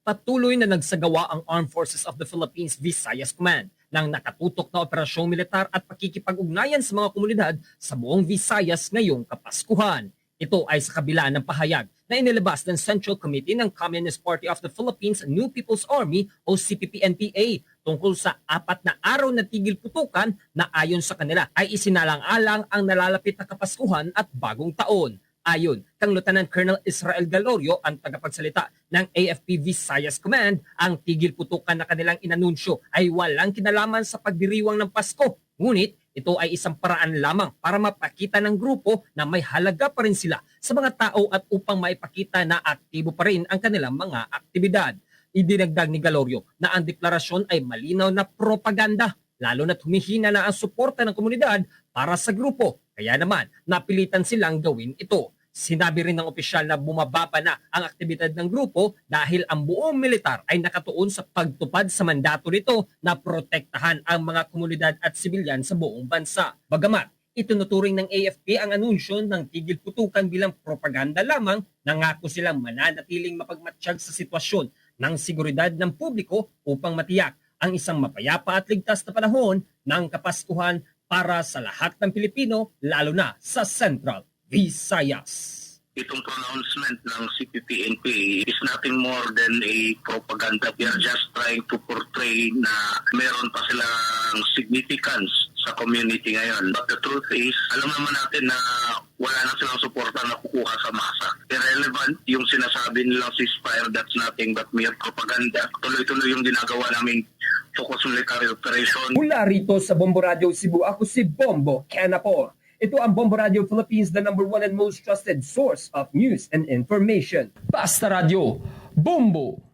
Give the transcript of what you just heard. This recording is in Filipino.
patuloy na nagsagawa ang Armed Forces of the Philippines Visayas Command ng nakatutok na operasyong militar at pakikipag-ugnayan sa mga komunidad sa buong Visayas ngayong Kapaskuhan. Ito ay sa kabila ng pahayag na inilabas ng Central Committee ng Communist Party of the Philippines New People's Army o CPP-NPA tungkol sa 4 na araw na tigil putukan na ayon sa kanila ay isinalang-alang ang nalalapit na Kapaskuhan at Bagong Taon. Ayon kang Lieutenant Colonel Israel Galorio, ang tagapagsalita ng AFP Visayas Command, ang tigil putukan na kanilang inanunsyo ay walang kinalaman sa pagdiriwang ng Pasko. Ngunit ito ay isang paraan lamang para mapakita ng grupo na may halaga pa rin sila sa mga tao at upang maipakita na aktibo pa rin ang kanilang mga aktibidad. Idinagdag ni Galorio na ang deklarasyon ay malinaw na propaganda, lalo na't humihina na ang suporta ng komunidad para sa grupo. Kaya naman, napilitan silang gawin ito. Sinabi rin ng opisyal na bumababa na ang aktibidad ng grupo dahil ang buong militar ay nakatuon sa pagtupad sa mandato nito na protektahan ang mga komunidad at sibilyan sa buong bansa. Bagamat itinuturing ng AFP ang anunsyo ng tigil putukan bilang propaganda lamang, nangako silang mananatiling mapagmatsyag sa sitwasyon ng seguridad ng publiko upang matiyak ang isang mapayapa at ligtas na panahon ng Kapaskuhan para sa lahat ng Pilipino, lalo na sa Central Visayas. Itong pronouncement ng CPP-NP is nothing more than a propaganda. They are just trying to portray na meron pa silang significance sa community ngayon. But the truth is, alam naman natin na wala na silang suporta na kukuha sa masa. Irrelevant yung sinasabi nilang ceasefire, that's nothing but mere propaganda. Tuloy-tuloy yung ginagawa naming focus military operation. Mula rito sa Bombo Radio Cebu, ako si Bombo Canapo. Ito ang Bombo Radio Philippines, the #1 and most trusted source of news and information. Basta Radio, Bombo!